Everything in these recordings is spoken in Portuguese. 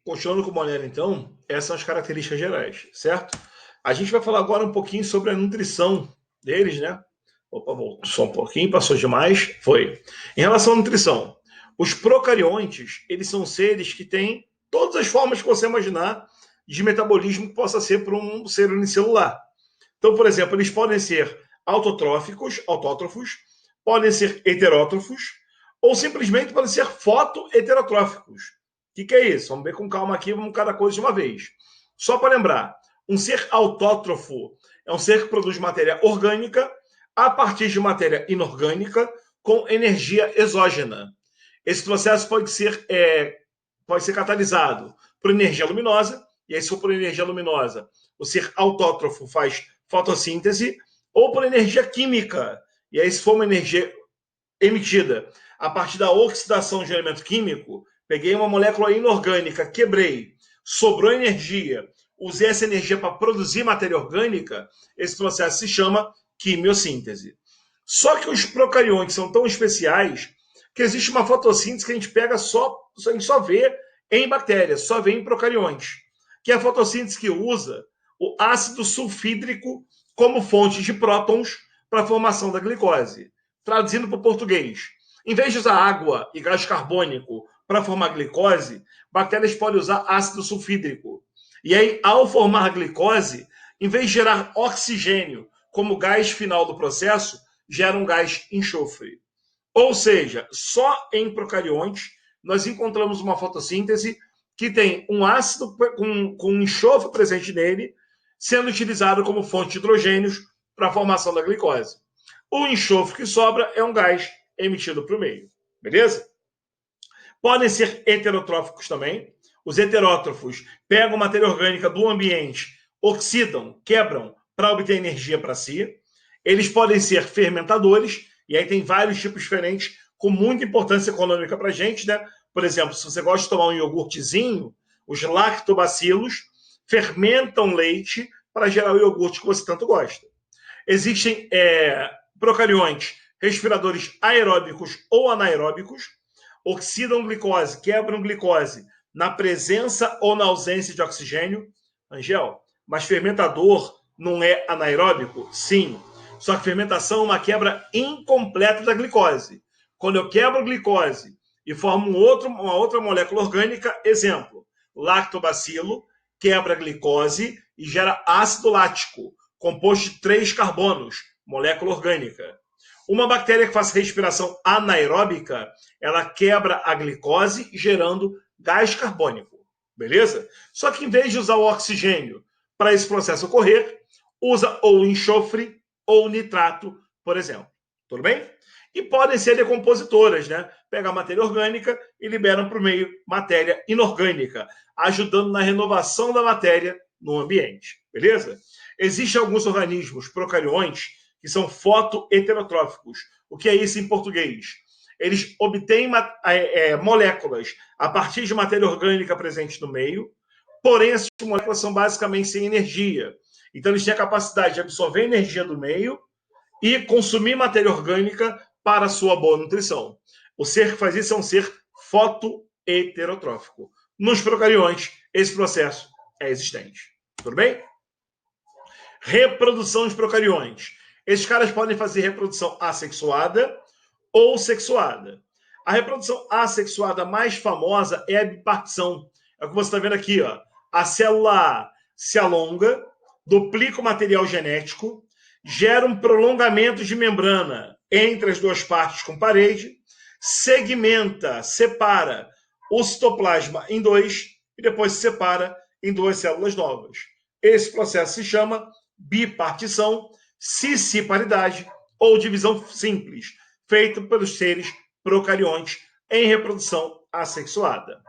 Continuando com o Monero, então, essas são as características gerais, certo? A gente vai falar agora um pouquinho sobre a nutrição deles, né? Opa, voltou só um pouquinho, passou demais. Foi. Em relação à nutrição, os procariontes, eles são seres que têm todas as formas que você imaginar de metabolismo que possa ser para um ser unicelular. Então, por exemplo, eles podem ser autotróficos, autótrofos, podem ser heterótrofos, ou simplesmente podem ser fotoheterotróficos. O que é isso? Vamos ver com calma aqui, vamos cada coisa de uma vez. Só para lembrar, um ser autótrofo é um ser que produz matéria orgânica a partir de matéria inorgânica com energia exógena. Esse processo pode ser catalisado por energia luminosa, e aí se for por energia luminosa, o ser autótrofo faz fotossíntese, ou por energia química, e aí se for uma energia emitida a partir da oxidação de um elemento químico, peguei uma molécula inorgânica, quebrei, sobrou energia, usei essa energia para produzir matéria orgânica, esse processo se chama quimiossíntese. Só que os procariontes são tão especiais que existe uma fotossíntese que a gente pega a gente só vê em bactérias, só vê em procariontes, que é a fotossíntese que usa o ácido sulfídrico como fonte de prótons para a formação da glicose. Traduzindo para o português, em vez de usar água e gás carbônico para formar glicose, bactérias podem usar ácido sulfídrico. E aí, ao formar glicose, em vez de gerar oxigênio como gás final do processo, gera um gás enxofre. Ou seja, só em procariontes nós encontramos uma fotossíntese que tem um ácido com enxofre presente nele, sendo utilizado como fonte de hidrogênios para a formação da glicose. O enxofre que sobra é um gás emitido para o meio. Beleza? Podem ser heterotróficos também. Os heterótrofos pegam matéria orgânica do ambiente, oxidam, quebram para obter energia para si. Eles podem ser fermentadores, e aí tem vários tipos diferentes com muita importância econômica para a gente, né? Por exemplo, se você gosta de tomar um iogurtezinho, os lactobacilos fermentam leite para gerar o iogurte que você tanto gosta. Existem procariontes, respiradores aeróbicos ou anaeróbicos, oxidam glicose, quebram glicose na presença ou na ausência de oxigênio. Angel, mas fermentador não é anaeróbico? Sim. Só que fermentação é uma quebra incompleta da glicose. Quando eu quebro glicose e formo uma outra molécula orgânica, exemplo, lactobacilo, quebra glicose e gera ácido lático, composto de 3 carbonos, molécula orgânica. Uma bactéria que faz respiração anaeróbica, ela quebra a glicose, gerando gás carbônico. Beleza? Só que em vez de usar o oxigênio para esse processo ocorrer, usa ou enxofre ou nitrato, por exemplo. Tudo bem? E podem ser decompositoras, né? Pegam a matéria orgânica e liberam para o meio matéria inorgânica, ajudando na renovação da matéria no ambiente. Beleza? Existem alguns organismos procariontes que são fotoheterotróficos. O que é isso em português? Eles obtêm moléculas a partir de matéria orgânica presente no meio, porém essas moléculas são basicamente sem energia. Então eles têm a capacidade de absorver energia do meio e consumir matéria orgânica para a sua boa nutrição. O ser que faz isso é um ser fotoheterotrófico. Nos procariontes, esse processo é existente. Tudo bem? Reprodução de procariontes. Esses caras podem fazer reprodução assexuada ou sexuada. A reprodução assexuada mais famosa é a bipartição. É o que você está vendo aqui. Ó. A célula se alonga, duplica o material genético, gera um prolongamento de membrana entre as duas partes com parede, segmenta, separa o citoplasma em dois e depois se separa em duas células novas. Esse processo se chama bipartição, cisciparidade ou divisão simples, feito pelos seres procariontes em reprodução assexuada.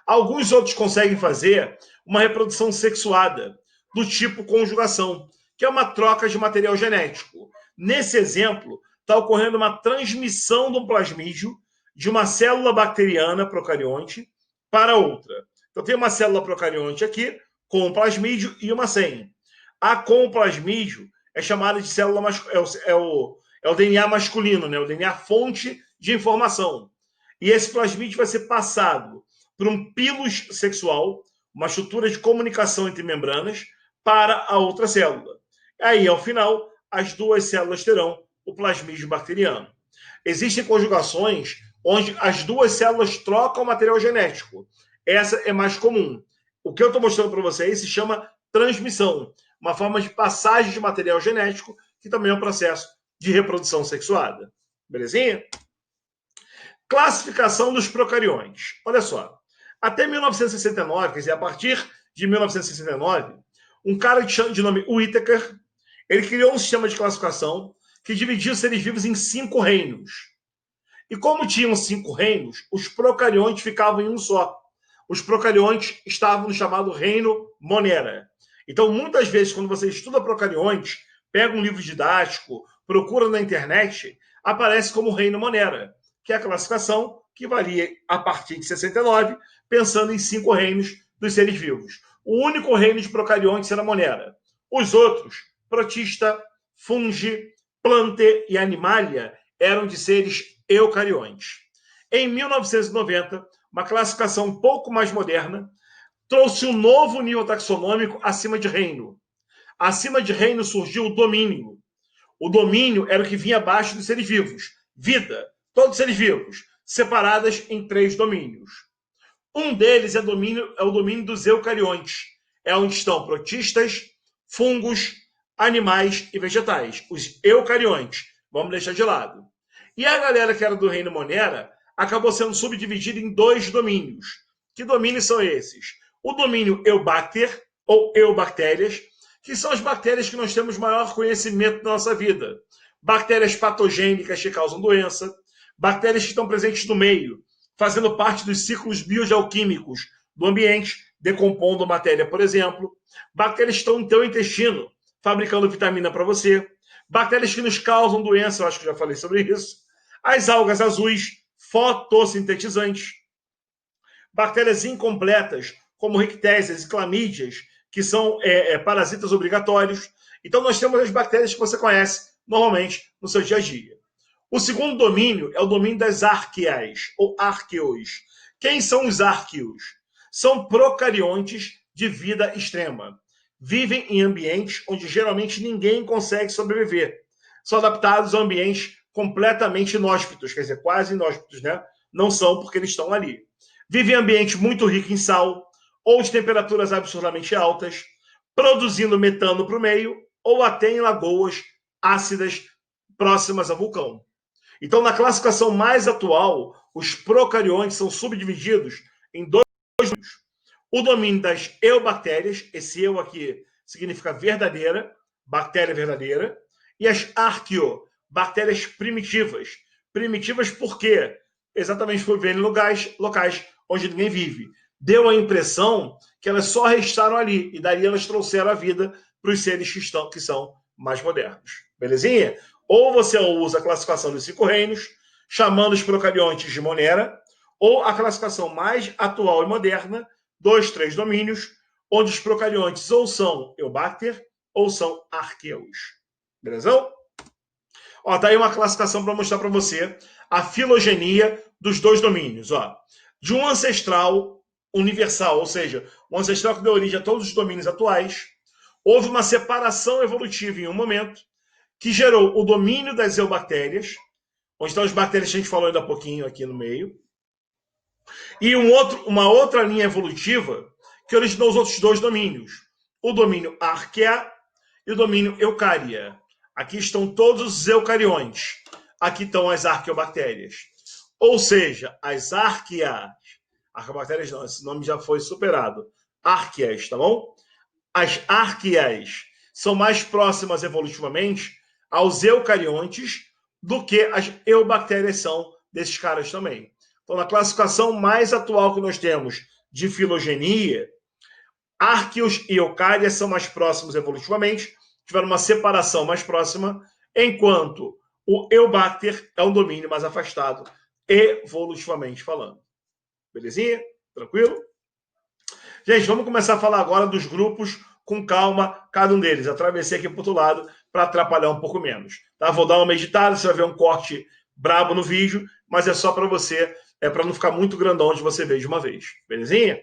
Alguns outros conseguem fazer uma reprodução sexuada, do tipo conjugação, que é uma troca de material genético. Nesse exemplo, está ocorrendo uma transmissão do plasmídio de uma célula bacteriana procarionte para outra. Então, tem uma célula procarionte aqui, com um plasmídio e uma sem. A com o plasmídio é chamada de célula masculina, é o DNA masculino, né? O DNA fonte de informação. E esse plasmídio vai ser passado para um pilus sexual, uma estrutura de comunicação entre membranas, para a outra célula. Aí, ao final, as duas células terão o plasmídio bacteriano. Existem conjugações onde as duas células trocam material genético. Essa é mais comum. O que eu estou mostrando para vocês se chama transmissão, uma forma de passagem de material genético, que também é um processo de reprodução sexuada. Belezinha? Classificação dos procariontes. Olha só. Até 1969, quer dizer, a partir de 1969, um cara de nome Whittaker, ele criou um sistema de classificação que dividia os seres vivos em 5 reinos. E como tinham 5 reinos, os procariontes ficavam em um só. Os procariontes estavam no chamado reino Monera. Então, muitas vezes, quando você estuda procariontes, pega um livro didático, procura na internet, aparece como reino Monera, que é a classificação que varia a partir de 69, pensando em 5 reinos dos seres vivos. O único reino de procariontes era Monera. Os outros, protista, fungi, plante e animalia, eram de seres eucariontes. Em 1990, uma classificação um pouco mais moderna trouxe um novo nível taxonômico acima de reino. Acima de reino surgiu o domínio. O domínio era o que vinha abaixo dos seres vivos. Vida, todos os seres vivos, separadas em 3 domínios. Um deles é o domínio dos eucariontes. É onde estão protistas, fungos, animais e vegetais. Os eucariontes. Vamos deixar de lado. E a galera que era do reino Monera acabou sendo subdividida em 2 domínios. Que domínios são esses? O domínio Eubacter, ou eubactérias, que são as bactérias que nós temos maior conhecimento na nossa vida. Bactérias patogênicas que causam doença, bactérias que estão presentes no meio, fazendo parte dos ciclos biogeoquímicos do ambiente, decompondo matéria, por exemplo. Bactérias que estão no teu intestino, fabricando vitamina para você. Bactérias que nos causam doença, eu acho que já falei sobre isso. As algas azuis, fotossintetizantes. Bactérias incompletas, como rictésias e clamídias, que são parasitas obrigatórios. Então, nós temos as bactérias que você conhece normalmente no seu dia a dia. O segundo domínio é o domínio das arqueas, ou arqueos. Quem são os arqueos? São procariontes de vida extrema. Vivem em ambientes onde geralmente ninguém consegue sobreviver. São adaptados a ambientes completamente inóspitos, quer dizer, quase inóspitos, né? Não são porque eles estão ali. Vivem em ambiente muito rico em sal, ou de temperaturas absurdamente altas, produzindo metano para o meio, ou até em lagoas ácidas próximas a vulcão. Então, na classificação mais atual, os procariontes são subdivididos em 2 domínios. O domínio das eubactérias, esse eu aqui significa verdadeira, bactéria verdadeira, e as arqueo, bactérias primitivas. Primitivas por quê? Exatamente por viverem em locais onde ninguém vive. Deu a impressão que elas só restaram ali, e daí elas trouxeram a vida para os seres que são mais modernos. Belezinha? Ou você usa a classificação dos 5 reinos, chamando os procariontes de Monera, ou a classificação mais atual e moderna, 2, 3 domínios, onde os procariontes ou são eubacter ou são arqueus. Belezão? Ó, tá aí uma classificação para mostrar para você a filogenia dos 2 domínios. Ó. De um ancestral universal, ou seja, um ancestral que deu origem a todos os domínios atuais, houve uma separação evolutiva em um momento que gerou o domínio das eubactérias, onde estão as bactérias que a gente falou ainda há pouquinho aqui no meio, e uma outra linha evolutiva que originou os outros 2 domínios, o domínio arquea e o domínio eucaria. Aqui estão todos os eucariontes, aqui estão as arqueobactérias. Ou seja, as arqueabactérias não, esse nome já foi superado, arqueas, tá bom? As arqueas são mais próximas evolutivamente aos eucariontes do que as eubactérias são desses caras também. Então, na classificação mais atual que nós temos de filogenia, arqueos e eucárias são mais próximos evolutivamente, tiveram uma separação mais próxima, enquanto o eubacter é um domínio mais afastado, evolutivamente falando. Belezinha? Tranquilo? Gente, vamos começar a falar agora dos grupos com calma, cada um deles. Atravessei aqui para o outro lado para atrapalhar um pouco menos. Tá? Vou dar uma meditada, você vai ver um corte brabo no vídeo, mas é só para você é para não ficar muito grandão de você ver de uma vez. Belezinha?